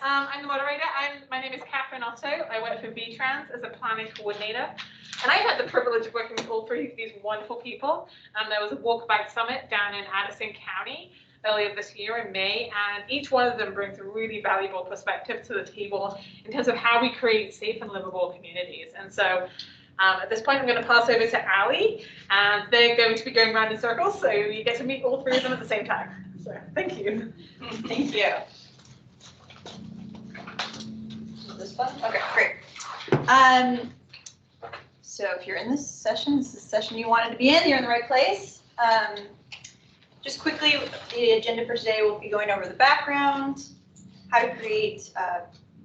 I'm the moderator. My name is Catherine Otto. I work for VTrans as a planning coordinator. And I've had the privilege of working with all three of these wonderful people. There was a walkabout summit down in Addison County earlier this year in May, and each one of them brings a really valuable perspective to the table in terms of how we create safe and livable communities. And so at this point, I'm going to pass over to Allie, and they're going to be going around in circles, so you get to meet all three of them at the same time. So thank you. Thank you. This one? Okay, great. So if you're in this is the session you wanted to be in, you're in the right place. Just quickly, the agenda for today will be going over the background, how to create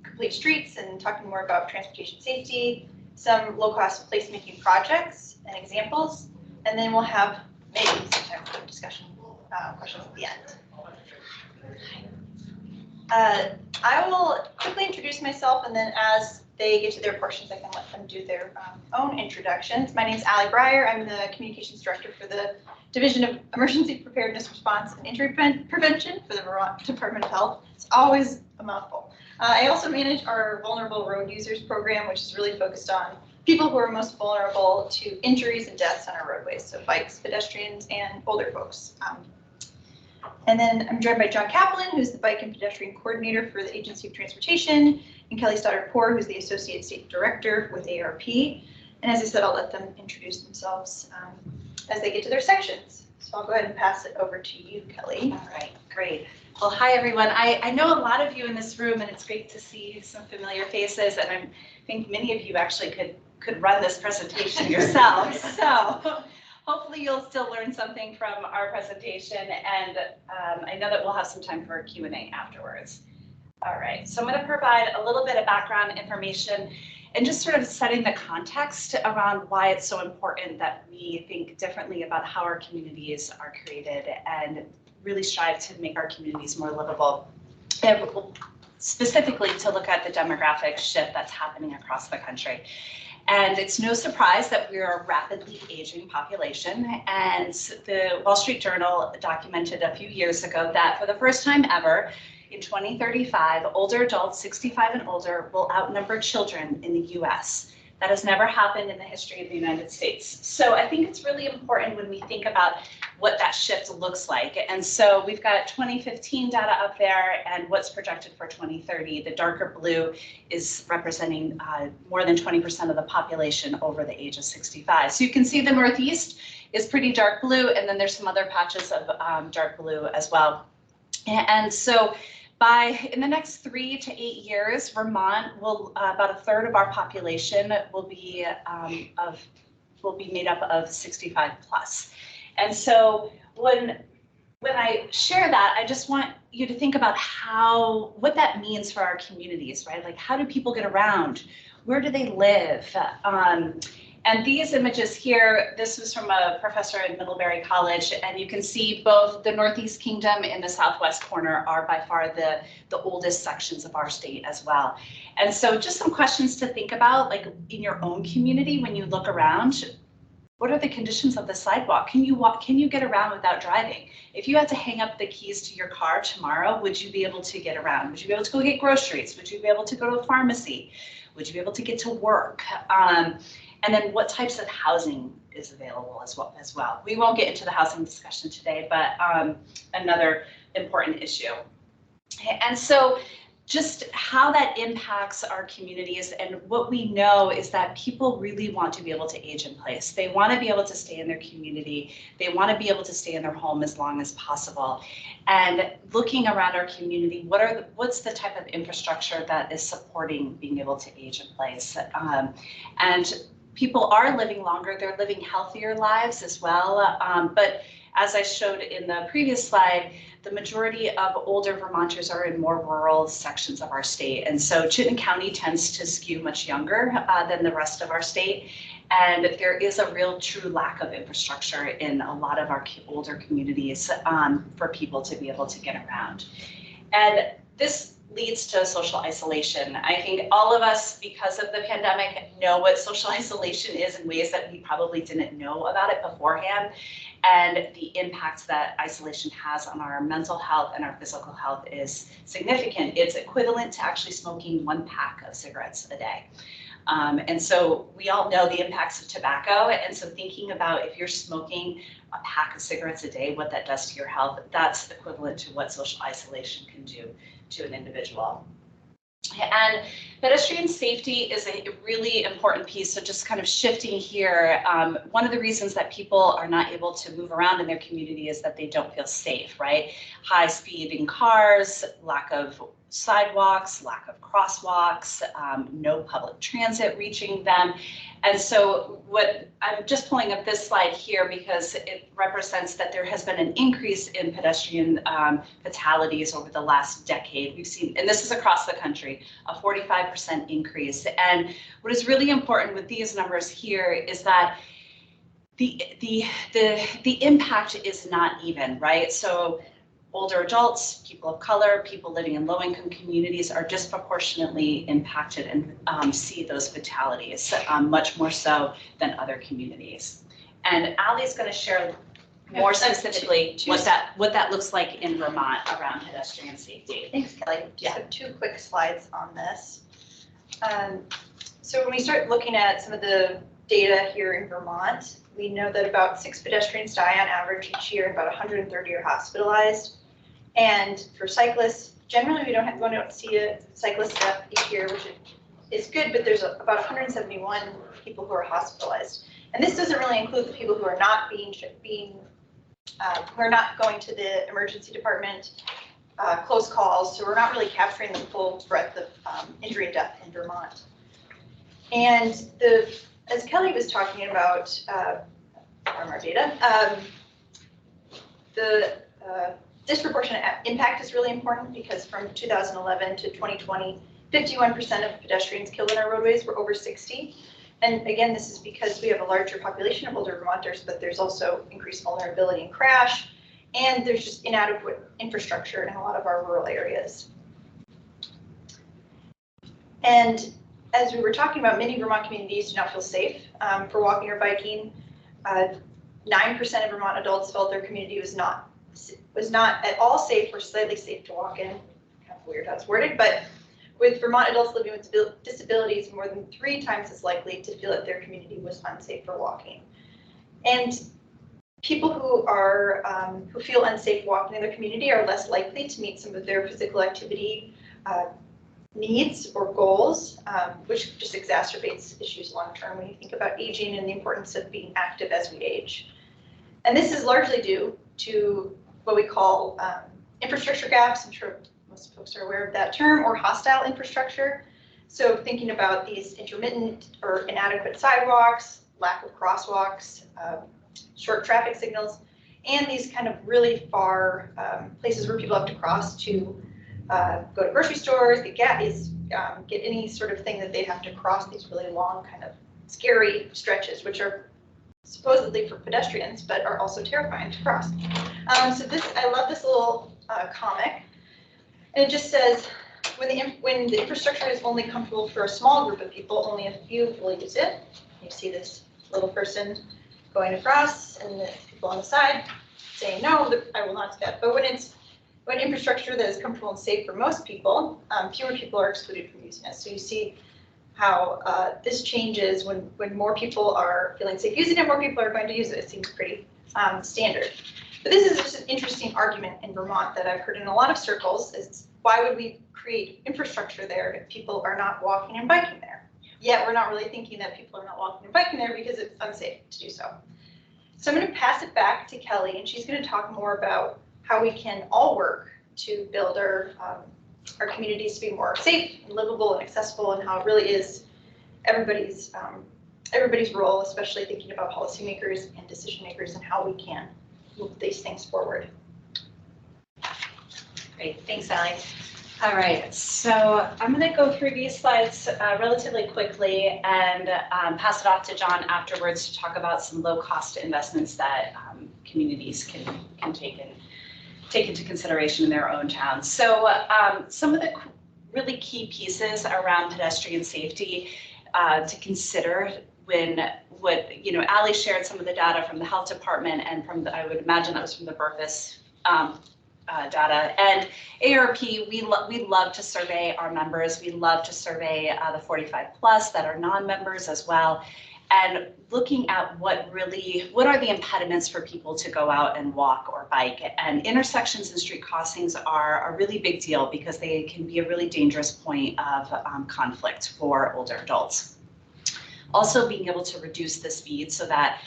complete streets, and talking more about transportation safety, some low-cost placemaking projects and examples, and then we'll have maybe some time for discussion questions at the end. I will quickly introduce myself, and then as they get to their portions, I can let them do their own introductions. My name is Allie Breyer. I'm the Communications Director for the Division of Emergency Preparedness, Response, and Injury Prevention for the Vermont Department of Health. It's always a mouthful. I also manage our Vulnerable Road Users program, which is really focused on people who are most vulnerable to injuries and deaths on our roadways, so bikes, pedestrians, and older folks. And then I'm joined by John Kaplan, who's the Bike and Pedestrian Coordinator for the Agency of Transportation, and Kelly Stoddard-Poor, who's the Associate State Director with ARP. And as I said, I'll let them introduce themselves as they get to their sections. So I'll go ahead and pass it over to you, Kelly. All right, great. Well, hi, everyone. I know a lot of you in this room, and it's great to see some familiar faces, and I think many of you actually could run this presentation yourselves. So hopefully you'll still learn something from our presentation, and I know that we'll have some time for Q&A afterwards. All right, so I'm going to provide a little bit of background information and just sort of setting the context around why it's so important that we think differently about how our communities are created and really strive to make our communities more livable, and specifically to look at the demographic shift that's happening across the country. And it's no surprise that we are a rapidly aging population, and the Wall Street Journal documented a few years ago that for the first time ever, in 2035, older adults 65 and older will outnumber children in the US. That has never happened in the history of the United States. So I think it's really important when we think about what that shift looks like. And so we've got 2015 data up there and what's projected for 2030. The darker blue is representing more than 20% of the population over the age of 65. So you can see the Northeast is pretty dark blue, and then there's some other patches of dark blue as well. And so in the next 3 to 8 years, Vermont will about a third of our population will be made up of 65 plus. And so when I share that, I just want you to think about what that means for our communities, right? Like, how do people get around? Where do they live? And these images here, this was from a professor at Middlebury College, and you can see both the Northeast Kingdom and the Southwest corner are by far the oldest sections of our state as well. And so just some questions to think about, like in your own community, when you look around, what are the conditions of the sidewalk? Can you walk? Can you get around without driving? If you had to hang up the keys to your car tomorrow, would you be able to get around? Would you be able to go get groceries? Would you be able to go to a pharmacy? Would you be able to get to work? And then what types of housing is available as well. We won't get into the housing discussion today, but another important issue. And so just how that impacts our communities, and what we know is that people really want to be able to age in place. They want to be able to stay in their community. They want to be able to stay in their home as long as possible. And looking around our community, what's the type of infrastructure that is supporting being able to age in place? And people are living longer, they're living healthier lives as well. But as I showed in the previous slide, the majority of older Vermonters are in more rural sections of our state. And so Chittenden County tends to skew much younger than the rest of our state. And there is a real true lack of infrastructure in a lot of our older communities for people to be able to get around. And this leads to social isolation. I think all of us, because of the pandemic, know what social isolation is in ways that we probably didn't know about it beforehand, and the impact that isolation has on our mental health and our physical health is significant. It's equivalent to actually smoking 1 pack of cigarettes a day. And so we all know the impacts of tobacco, and so thinking about if you're smoking a pack of cigarettes a day, what that does to your health, that's equivalent to what social isolation can do to an individual. And pedestrian safety is a really important piece. So just kind of shifting here, one of the reasons that people are not able to move around in their community is that they don't feel safe, right? High speeding cars, lack of sidewalks, lack of crosswalks, no public transit reaching them. And so what I'm just pulling up this slide here because it represents that there has been an increase in pedestrian fatalities over the last decade. We've seen, and this is across the country, a 45% increase. And what is really important with these numbers here is that the impact is not even, right? So older adults, people of color, people living in low-income communities are disproportionately impacted and see those fatalities much more so than other communities. And Allie's going to share more specifically what that looks like in Vermont around pedestrian safety. Thanks, Kelly. Just have 2 quick slides on this. So when we start looking at some of the data here in Vermont, we know that about 6 pedestrians die on average each year, about 130 are hospitalized. And for cyclists, generally we don't see a cyclist death each year, which is good, but there's about 171 people who are hospitalized. And this doesn't really include the people who are not who are not going to the emergency department, close calls. So we're not really capturing the full breadth of injury and death in Vermont. And as Kelly was talking about from our data, the disproportionate impact is really important because from 2011 to 2020, 51% of pedestrians killed on our roadways were over 60. And again, this is because we have a larger population of older Vermonters, but there's also increased vulnerability and crash, and there's just inadequate infrastructure in a lot of our rural areas. And as we were talking about, many Vermont communities do not feel safe for walking or biking. 9% of Vermont adults felt their community was not at all safe or slightly safe to walk in. Kind of weird how it's worded, but with Vermont adults living with disabilities more than 3 times as likely to feel that their community was unsafe for walking. And people who feel unsafe walking in their community are less likely to meet some of their physical activity needs or goals, which just exacerbates issues long term when you think about aging and the importance of being active as we age. And this is largely due to what we call infrastructure gaps. I'm sure most folks are aware of that term, or hostile infrastructure. So thinking about these intermittent or inadequate sidewalks, lack of crosswalks, short traffic signals, and these kind of really far places where people have to cross to go to grocery stores, get any sort of thing that they have to cross, these really long kind of scary stretches, which are supposedly for pedestrians, but are also terrifying to cross. So I love this little comic, and it just says, when the infrastructure is only comfortable for a small group of people, only a few will use it. You see this little person going across, and the people on the side saying, no, I will not do that. But when infrastructure that is comfortable and safe for most people, fewer people are excluded from using it. So you see how this changes when more people are feeling safe using it, more people are going to use it. It seems pretty standard. But this is just an interesting argument in Vermont that I've heard in a lot of circles, is why would we create infrastructure there if people are not walking and biking there? Yet we're not really thinking that people are not walking and biking there because it's unsafe to do so. So I'm going to pass it back to Kelly, and she's going to talk more about how we can all work to build our communities to be more safe and livable and accessible, and how it really is everybody's role, especially thinking about policymakers and decision makers and how we can move these things forward. Great, thanks, Allie. All right, so I'm going to go through these slides relatively quickly and pass it off to John afterwards to talk about some low-cost investments that communities can take into consideration in their own towns. So some of the really key pieces around pedestrian safety to consider when Allie shared some of the data from the health department and from the, I would imagine that was from the Burfus data. And ARP, we love to survey our members. We love to survey the 45 plus that are non-members as well. And looking at what are the impediments for people to go out and walk or bike. And intersections and street crossings are a really big deal because they can be a really dangerous point of conflict for older adults. Also being able to reduce the speed so that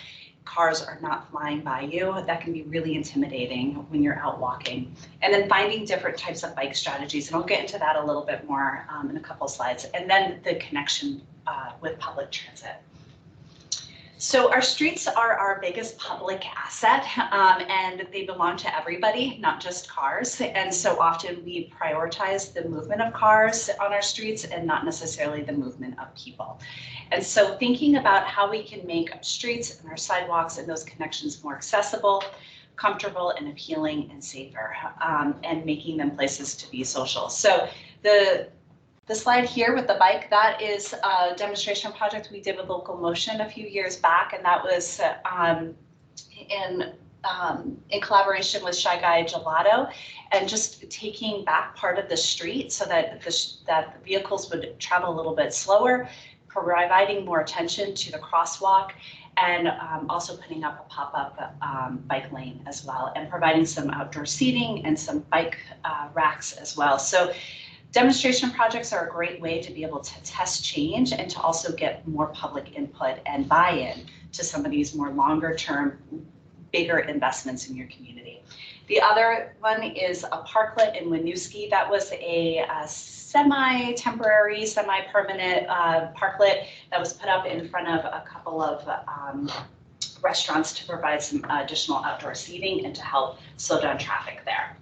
cars are not flying by you. That can be really intimidating when you're out walking. And then finding different types of bike strategies. And I'll get into that a little bit more in a couple slides. And then the connection with public transit. So our streets are our biggest public asset, and they belong to everybody, not just cars. And so often we prioritize the movement of cars on our streets and not necessarily the movement of people. And so thinking about how we can make our streets and our sidewalks and those connections more accessible, comfortable and appealing and safer, and making them places to be social. So the slide here with the bike, that is a demonstration project we did with Local Motion a few years back, and that was in collaboration with Shy Guy Gelato, and just taking back part of the street so that the vehicles would travel a little bit slower, providing more attention to the crosswalk, and also putting up a pop-up bike lane as well, and providing some outdoor seating and some bike racks as well. So demonstration projects are a great way to be able to test change and to also get more public input and buy-in to some of these more longer-term, bigger investments in your community. The other one is a parklet in Winooski. That was a semi-temporary, semi-permanent parklet that was put up in front of a couple of restaurants to provide some additional outdoor seating and to help slow down traffic there.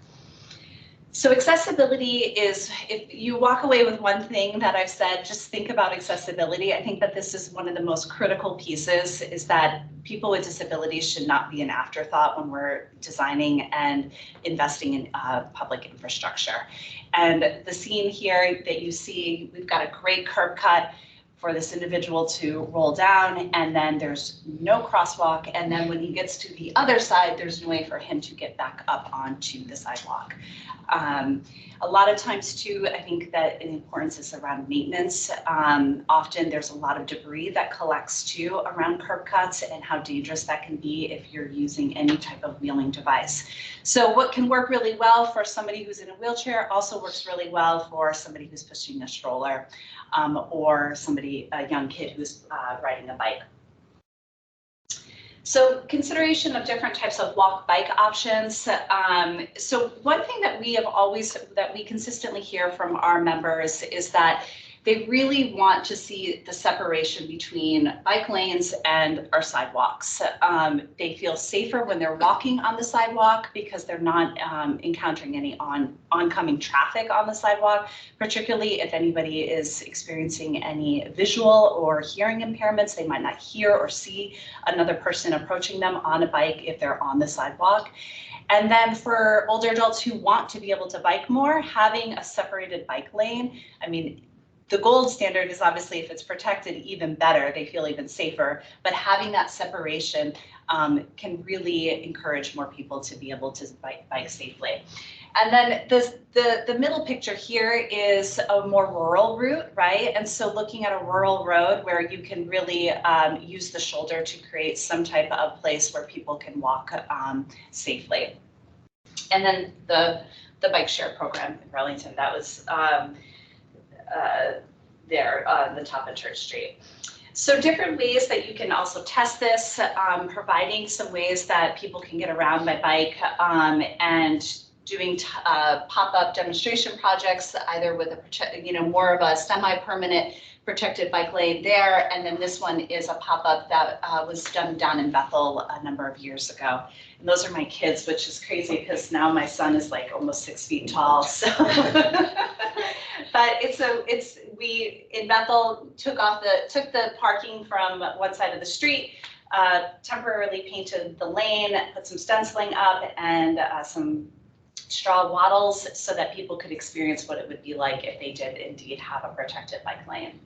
So accessibility is, if you walk away with one thing that I've said, just think about accessibility. I think that this is one of the most critical pieces, is that people with disabilities should not be an afterthought when we're designing and investing in public infrastructure. And the scene here that you see, we've got a great curb cut for this individual to roll down, and then there's no crosswalk. And then when he gets to the other side, there's no way for him to get back up onto the sidewalk. A lot of times too, I think that the importance is around maintenance. Often there's a lot of debris that collects too around curb cuts, and how dangerous that can be if you're using any type of wheeling device. So what can work really well for somebody who's in a wheelchair also works really well for somebody who's pushing a stroller, or a young kid who's riding a bike. So consideration of different types of walk-bike options. So one thing that we consistently hear from our members is that they really want to see the separation between bike lanes and our sidewalks. They feel safer when they're walking on the sidewalk because they're not encountering any oncoming traffic on the sidewalk, particularly if anybody is experiencing any visual or hearing impairments. They might not hear or see another person approaching them on a bike if they're on the sidewalk. And then for older adults who want to be able to bike more, having a separated bike lane, I mean, the gold standard is obviously if it's protected, even better, they feel even safer, but having that separation can really encourage more people to be able to bike safely. And then the middle picture here is a more rural route, right? And so looking at a rural road where you can really use the shoulder to create some type of place where people can walk safely. And then the bike share program in Burlington, that was there on the top of Church Street. So different ways that you can also test this, providing some ways that people can get around by bike, and doing pop-up demonstration projects, either with a more of a semi-permanent protected bike lane there, and then this one is a pop-up that was done down in Bethel a number of years ago. And those are my kids, which is crazy because now my son is like almost 6 feet tall. So, but we in Bethel took the parking from one side of the street, temporarily painted the lane, put some stenciling up, and some straw wattles so that people could experience what it would be like if they did indeed have a protected bike lane.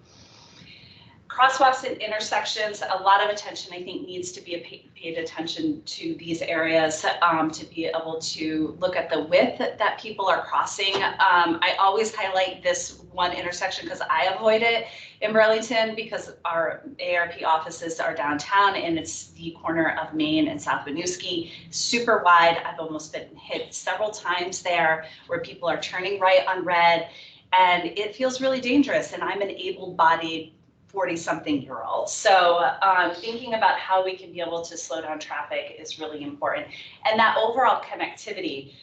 Crosswalks and intersections, a lot of attention I think needs to be paid attention to these areas to be able to look at the width that people are crossing. I always highlight this one intersection because I avoid it in Burlington because our ARP offices are downtown and it's the corner of Main and South Winooski, super wide. I've almost been hit several times there where people are turning right on red and it feels really dangerous, and I'm an able-bodied 40-something-year-old. So thinking about how we can be able to slow down traffic is really important. And that overall connectivity,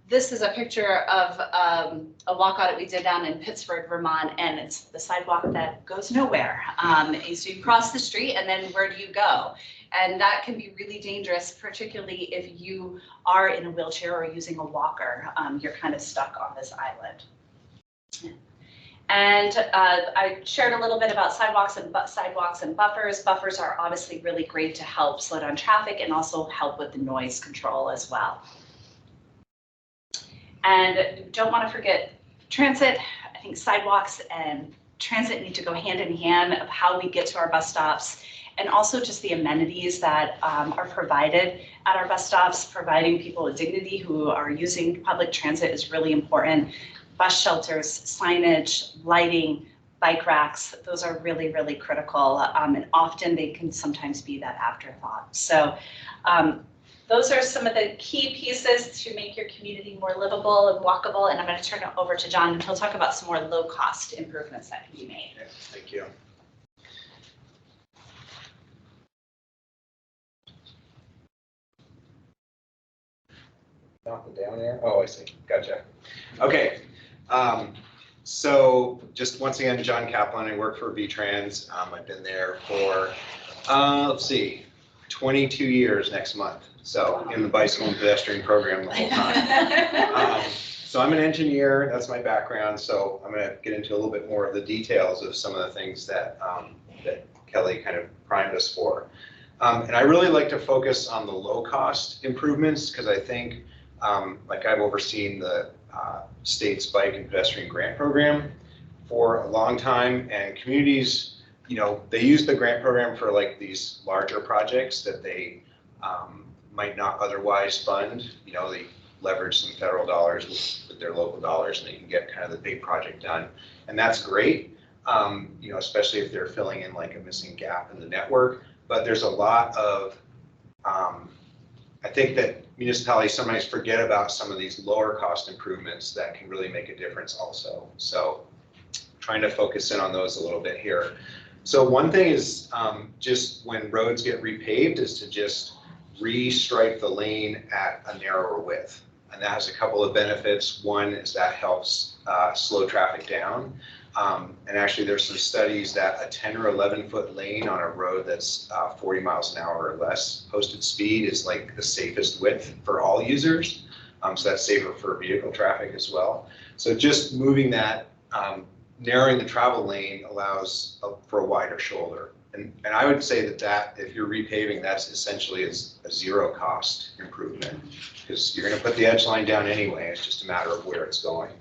this is a picture of a walkout that we did down in Pittsburgh, Vermont, and it's the sidewalk that goes nowhere. So you cross the street and then where do you go? And that can be really dangerous, particularly if you are in a wheelchair or using a walker. You're kind of stuck on this island. And I shared a little bit about sidewalks and buffers. Buffers are obviously really great to help slow down traffic and also help with the noise control as well. And don't want to forget transit. I think sidewalks and transit need to go hand in hand of how we get to our bus stops, and also just the amenities that are provided at our bus stops. Providing people with dignity who are using public transit is really important. Bus shelters, signage, lighting, bike racks, those are really, really critical. And often they can sometimes be that afterthought. So those are some of the key pieces to make your community more livable and walkable. And I'm going to turn it over to John and he'll talk about some more low cost improvements that can be made. Yeah, thank you. Not the down there. Oh, I see. Gotcha. Okay. So just once again, John Kaplan, I work for VTrans. I've been there for, let's see, 22 years next month. So in the bicycle and pedestrian program the whole time. So I'm an engineer, that's my background. So I'm gonna get into a little bit more of the details of some of the things that, that Kelly kind of primed us for. And I really like to focus on the low cost improvements because I think, like I've overseen the state's bike and pedestrian grant program for a long time, and communities, you know, they use the grant program for like these larger projects that they might not otherwise fund. You know, they leverage some federal dollars with their local dollars, and they can get kind of the big project done, and that's great. You know, especially if they're filling in like a missing gap in the network. But there's a lot of I think that municipalities sometimes forget about some of these lower cost improvements that can really make a difference also. So trying to focus in on those a little bit here. So one thing is just when roads get repaved is to just restripe the lane at a narrower width. And that has a couple of benefits. One is that helps slow traffic down. And actually there's some studies that a 10 or 11 foot lane on a road that's 40 miles an hour or less posted speed is like the safest width for all users. So that's safer for vehicle traffic as well. So just moving that, narrowing the travel lane allows for a wider shoulder. And I would say that if you're repaving, that's essentially a zero cost improvement because you're gonna put the edge line down anyway. It's just a matter of where it's going.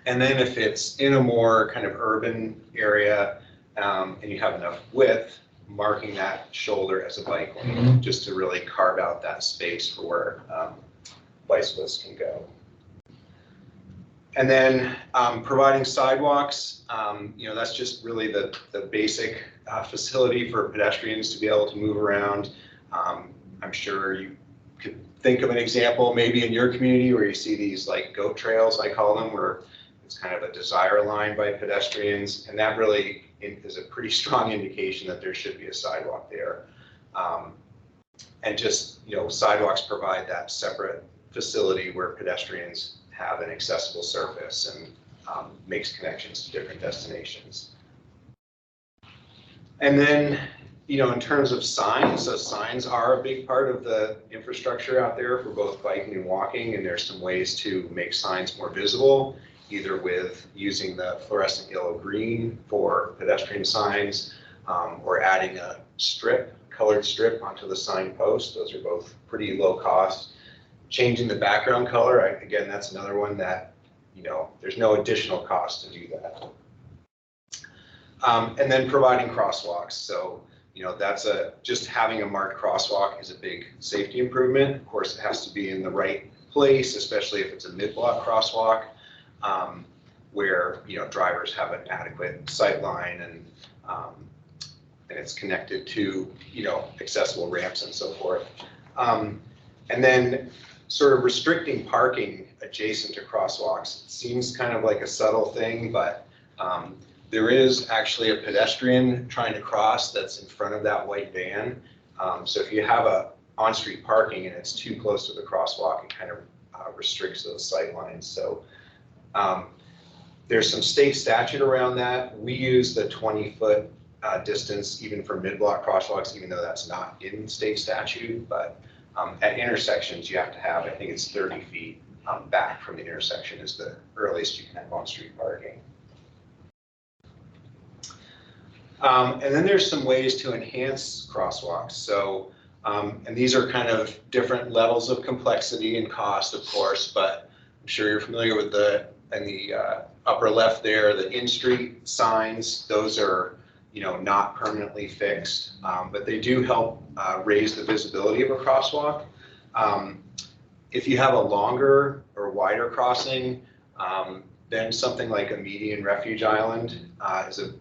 And then if it's in a more kind of urban area and you have enough width, marking that shoulder as a bike lane just to really carve out that space for where bicyclists can go. And then providing sidewalks, you know, that's just really the basic facility for pedestrians to be able to move around. I'm sure you could think of an example maybe in your community where you see these like goat trails, I call them, where it's kind of a desire line by pedestrians, and that really is a pretty strong indication that there should be a sidewalk there. And just, you know, sidewalks provide that separate facility where pedestrians have an accessible surface and makes connections to different destinations. And then, you know, in terms of signs, so signs are a big part of the infrastructure out there for both biking and walking, and there's some ways to make signs more visible, either with using the fluorescent yellow-green for pedestrian signs or adding a colored strip onto the sign post. Those are both pretty low cost. changing the background color, again, that's another one that, you know, there's no additional cost to do that. And then providing crosswalks. So, you know, just having a marked crosswalk is a big safety improvement. Of course, it has to be in the right place, especially if it's a mid-block crosswalk, where, you know, drivers have an adequate sight line and it's connected to, you know, accessible ramps and so forth. And then sort of restricting parking adjacent to crosswalks seems kind of like a subtle thing, but there is actually a pedestrian trying to cross that's in front of that white van. So if you have a on-street parking and it's too close to the crosswalk, it kind of restricts those sight lines. So there's some state statute around that. We use the 20-foot distance even for mid-block crosswalks, even though that's not in state statute. But at intersections, you have to have, I think it's 30 feet back from the intersection is the earliest you can have on-street parking. And then there's some ways to enhance crosswalks. So, and these are kind of different levels of complexity and cost, of course, but I'm sure you're familiar with in the upper left there, the in-street signs. Those are, you know, not permanently fixed, but they do help raise the visibility of a crosswalk. If you have a longer or wider crossing, then something like a median refuge island,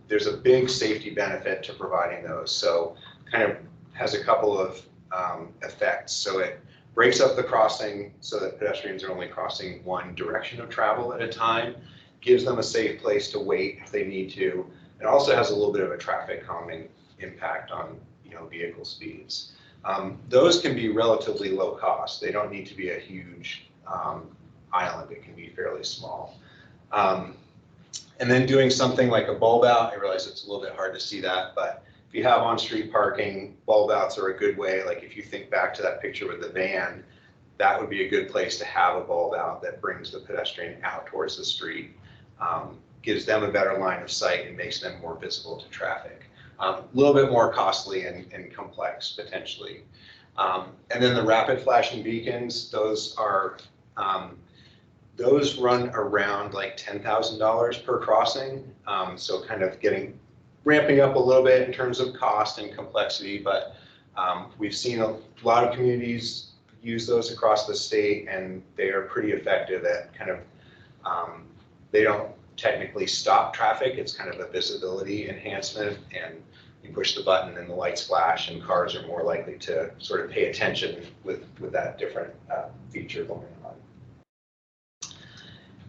there's a big safety benefit to providing those. So kind of has a couple of effects. So it breaks up the crossing so that pedestrians are only crossing one direction of travel at a time, gives them a safe place to wait if they need to. It also has a little bit of a traffic calming impact on, you know, vehicle speeds. Those can be relatively low cost. They don't need to be a huge island. It can be fairly small. And then doing something like a bulb out, I realize it's a little bit hard to see that, but if you have on-street parking, bulb outs are a good way. Like if you think back to that picture with the van, that would be a good place to have a bulb out that brings the pedestrian out towards the street, gives them a better line of sight and makes them more visible to traffic. A little bit more costly and complex potentially. And then the rapid flashing beacons, those run around like $10,000 per crossing. So kind of ramping up a little bit in terms of cost and complexity, but we've seen a lot of communities use those across the state, and they are pretty effective at kind of, they don't technically stop traffic. It's kind of a visibility enhancement, and you push the button and the lights flash and cars are more likely to sort of pay attention with that different feature going on.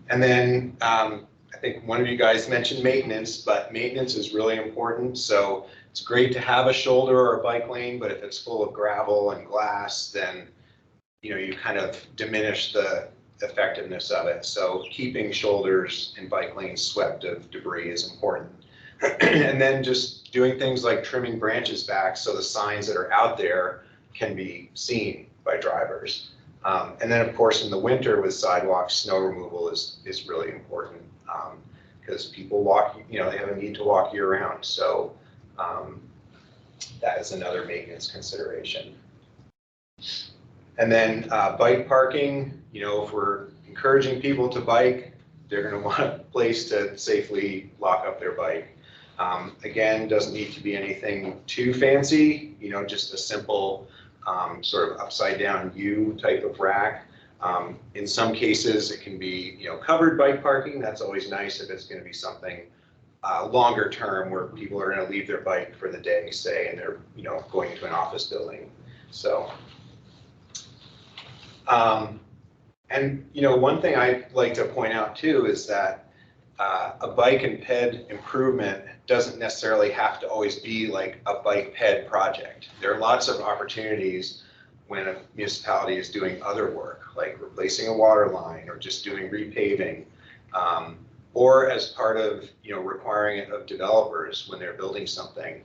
And then I think one of you guys mentioned maintenance, but maintenance is really important. So it's great to have a shoulder or a bike lane, but if it's full of gravel and glass, then, you know, you kind of diminish the effectiveness of it. So keeping shoulders and bike lanes swept of debris is important. And then just doing things like trimming branches back so the signs that are out there can be seen by drivers. And then of course in the winter with sidewalks, snow removal is really important because people walk, you know, they have a need to walk year round. So that is another maintenance consideration. And then bike parking, you know, if we're encouraging people to bike, they're going to want a place to safely lock up their bike. Again, doesn't need to be anything too fancy, you know, just a simple sort of upside down U type of rack. In some cases, it can be, you know, covered bike parking. That's always nice if it's going to be something longer term where people are going to leave their bike for the day, say, and they're, you know, going to an office building. So, and, you know, one thing I'd like to point out too is that a bike and ped improvement doesn't necessarily have to always be like a bike ped project. There are lots of opportunities when a municipality is doing other work, like replacing a water line or just doing repaving, or as part of, you know, requiring it of developers when they're building something.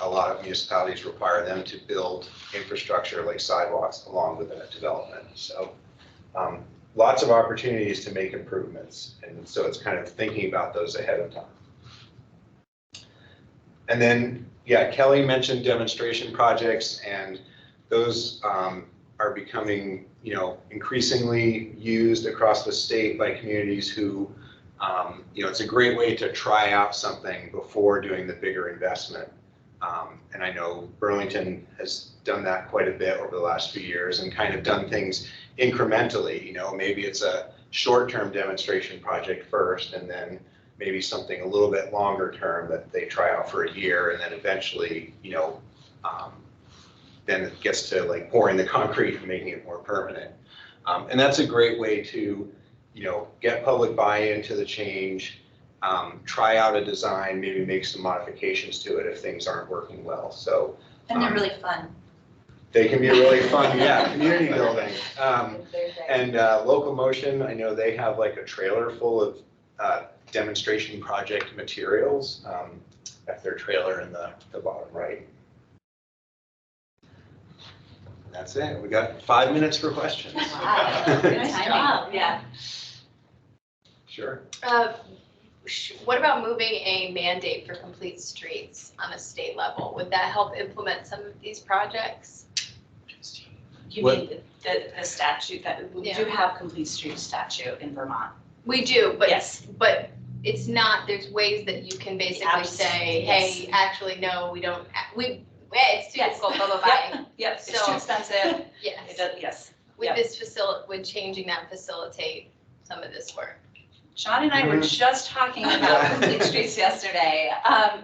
A lot of municipalities require them to build infrastructure like sidewalks along with a development. So lots of opportunities to make improvements. And so it's kind of thinking about those ahead of time. And then, yeah, Kelly mentioned demonstration projects, and those are becoming, increasingly used across the state by communities who, it's a great way to try out something before doing the bigger investment. And I know Burlington has done that quite a bit over the last few years and kind of done things incrementally. Maybe it's a short-term demonstration project first, and then maybe something a little bit longer term that they try out for a year, and then eventually, then it gets to like pouring the concrete and making it more permanent. And that's a great way to, get public buy-in to the change, try out a design, maybe make some modifications to it if things aren't working well. So. And they're really fun. They can be really fun, yeah, community building. And Local Motion, I know they have like a trailer full of demonstration project materials. That's their trailer in the bottom right. And that's it. We got 5 minutes for questions. Wow, good timing. Yeah. Sure. What about moving a mandate for complete streets on a state level? Would that help implement some of these projects? You What- mean the statute that, we do have complete street statute in Vermont? We do, but Yes. but it's not, there's ways that you can basically say, hey, Yes. actually, no, we don't, it's too difficult, blah, blah, blah. Yep, it's too So- expensive. Yes. It does, yes. Would Yep. would changing that facilitate some of this work? Sean and I were just talking about complete streets yesterday.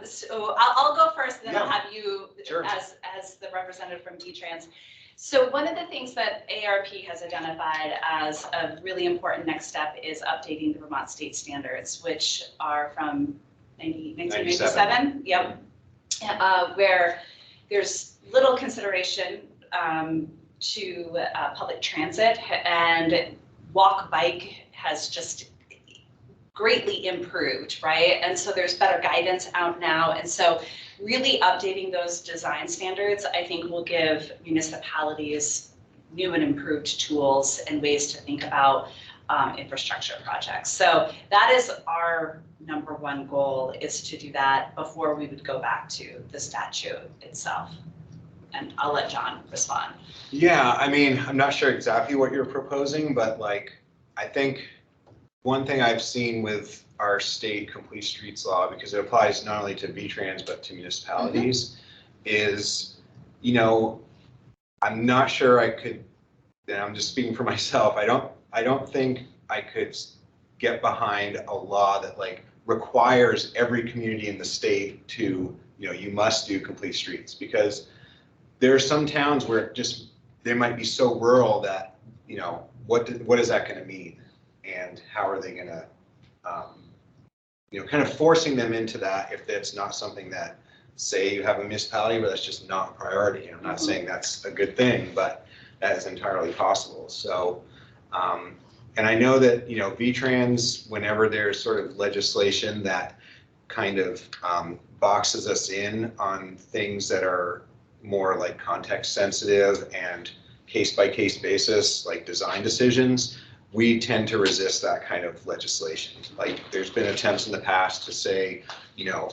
So I'll go first, and then I'll have you Sure. as the representative from V-Trans. So one of the things that ARP has identified as a really important next step is updating the Vermont state standards, which are from 1997. Yep. Where there's little consideration to public transit, and walk bike has just greatly improved, right? And so there's better guidance out now. And so really updating those design standards, I think, will give municipalities new and improved tools and ways to think about infrastructure projects. So that is our number one goal, is to do that before we would go back to the statute itself. And I'll let John respond. Yeah, I mean, I'm not sure exactly what you're proposing, but like, I think one thing I've seen with our state complete streets law, because it applies not only to V-Trans but to municipalities, is, I'm not sure I could, and I'm just speaking for myself, I don't think I could get behind a law that like requires every community in the state to, you must do complete streets, because there are some towns where just, they might be so rural that, what is that going to mean? And how are they going to, kind of forcing them into that if that's not something that, say you have a municipality where that's just not a priority. I'm not saying that's a good thing, but that is entirely possible. So, and I know that, V-Trans, whenever there's sort of legislation that kind of boxes us in on things that are more like context sensitive and case by case basis, like design decisions, we tend to resist that kind of legislation. Like there's been attempts in the past to say, you're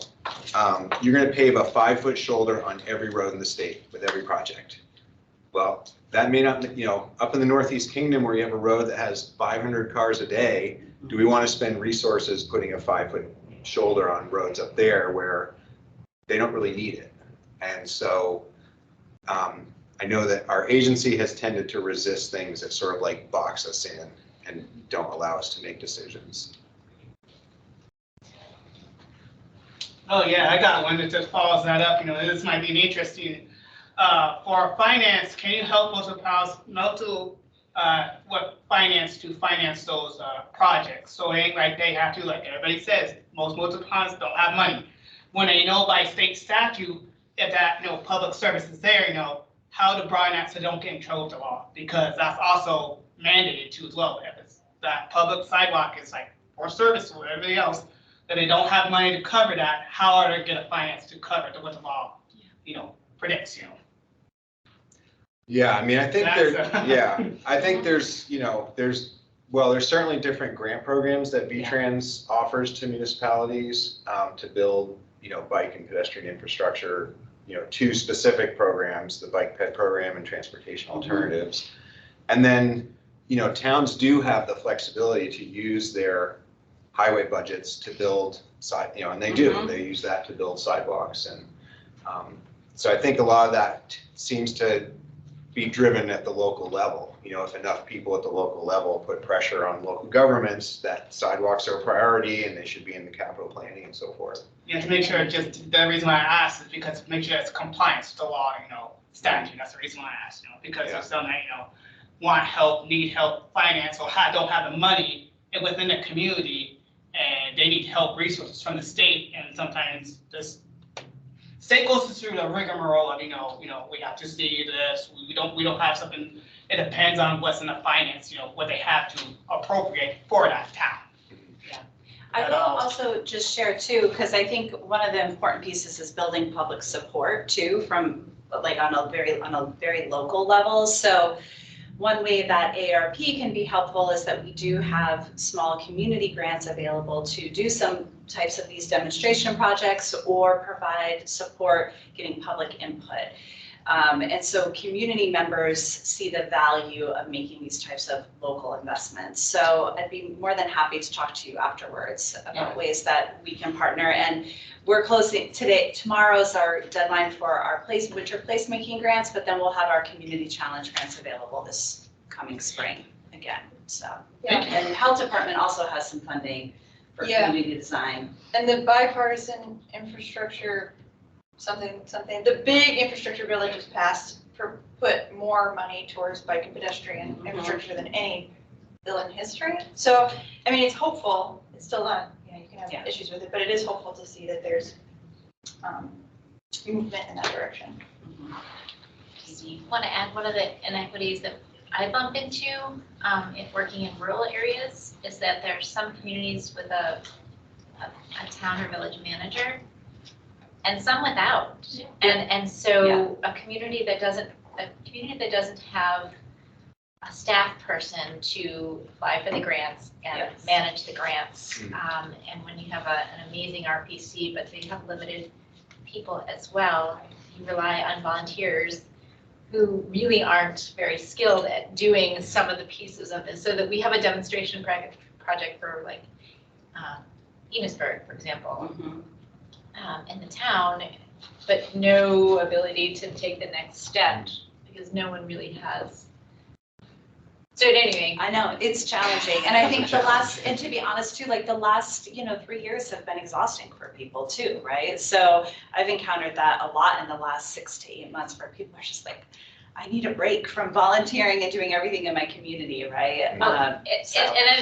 going to pave a 5-foot shoulder on every road in the state with every project. Well, that may not, up in the Northeast Kingdom where you have a road that has 500 cars a day, do we want to spend resources putting a 5-foot shoulder on roads up there where they don't really need it? And so I know that our agency has tended to resist things that sort of like box us in and don't allow us to make decisions. Oh yeah, I got one that just follows that up. This might be interesting. For finance, can you help us with what finance to finance those projects? So it ain't like they have to, like everybody says, most municipalities don't have money. When they know by state statute if that public service is there, how to broaden that so they don't get in trouble with the law, because that's also mandated too as well. If it's that public sidewalk is like for service or everything else, that they don't have money to cover that, how are they gonna finance to cover it, what the law, predicts, Yeah, I mean, I think That's I think there's certainly different grant programs that V-Trans offers to municipalities to build, bike and pedestrian infrastructure, two specific programs, the bike ped program and transportation alternatives. And then, towns do have the flexibility to use their highway budgets to build and they do, they use that to build sidewalks. And so I think a lot of that seems to be driven at the local level. If enough people at the local level put pressure on local governments that sidewalks are a priority and they should be in the capital planning and so forth. Yeah, to make sure, just the reason why I asked is because to make sure it's compliance to the law, statute. That's the reason why I asked, because if some that, want help, need help, finance, or don't have the money within the community, and they need help resources from the state, and sometimes this state goes through the rigmarole of, we have to see this, we don't have something, it depends on what's in the finance, what they have to appropriate for that town. I will also just share too, because I think one of the important pieces is building public support too, from like on a very local level. So one way that ARP can be helpful is that we do have small community grants available to do some types of these demonstration projects or provide support getting public input. And so community members see the value of making these types of local investments. So I'd be more than happy to talk to you afterwards about ways that we can partner. And we're closing today, tomorrow's our deadline for our winter placemaking grants, but then we'll have our community challenge grants available this coming spring again. So, and the health department also has some funding for community design. And the bipartisan infrastructure, the big infrastructure bill that just passed put more money towards bike and pedestrian infrastructure than any bill in history. So, I mean, it's hopeful. It's still not, you can have issues with it, but it is hopeful to see that there's movement in that direction. I want to add one of the inequities that I bump into if working in rural areas is that there's some communities with a town or village manager and some without. And so a community that doesn't have a staff person to apply for the grants and manage the grants. And when you have an amazing RPC, but they have limited people as well, you rely on volunteers who really aren't very skilled at doing some of the pieces of this. So that we have a demonstration project for like Enosburg, for example, in the town, but no ability to take the next step because no one really has. So anyway, I know it's challenging, and I think and to be honest too, like the last 3 years have been exhausting for people too, right? So I've encountered that a lot in the last 6 to 8 months, where people are just like, I need a break from volunteering and doing everything in my community, right? and I'm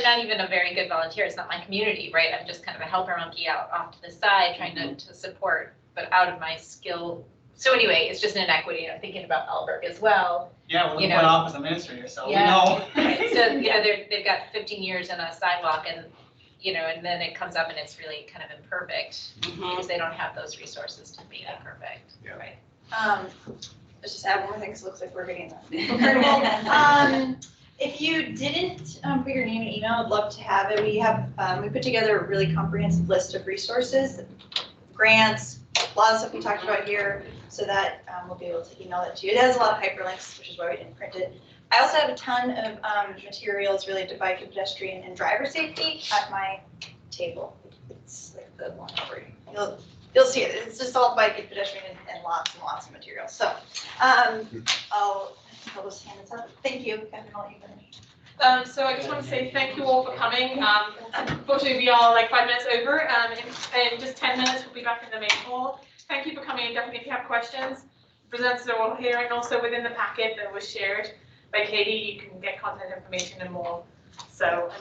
not even a very good volunteer. It's not my community, right? I'm just kind of a helper monkey out off to the side, trying to support, but out of my skill. So anyway, it's just an inequity. I'm thinking about Alberg as well. Yeah, we're one office administrator, so we know. Right. So they've got 15 years in a sidewalk, and and then it comes up and it's really kind of imperfect because they don't have those resources to make it perfect. Yeah. Right. Let's just add one more thing, because it looks like we're getting that. If you didn't put your name and email, I'd love to have it. We put together a really comprehensive list of resources, grants, a lot of stuff we talked about here, so that we'll be able to email that to you. It has a lot of hyperlinks, which is why we didn't print it. I also have a ton of materials related to bike and pedestrian and driver safety at my table. It's like the one over here. You'll see it. It's just all bike and pedestrian and lots and lots of materials. So I'll just hand this up. Thank you. Kevin, I'll let you finish. So I just want to say thank you all for coming. Unfortunately, we are like 5 minutes over. In just 10 minutes, we'll be back in the main hall. Thank you for coming. And definitely, if you have questions, presenters are all here, and also within the packet that was shared by Katie, you can get contact information and more. So.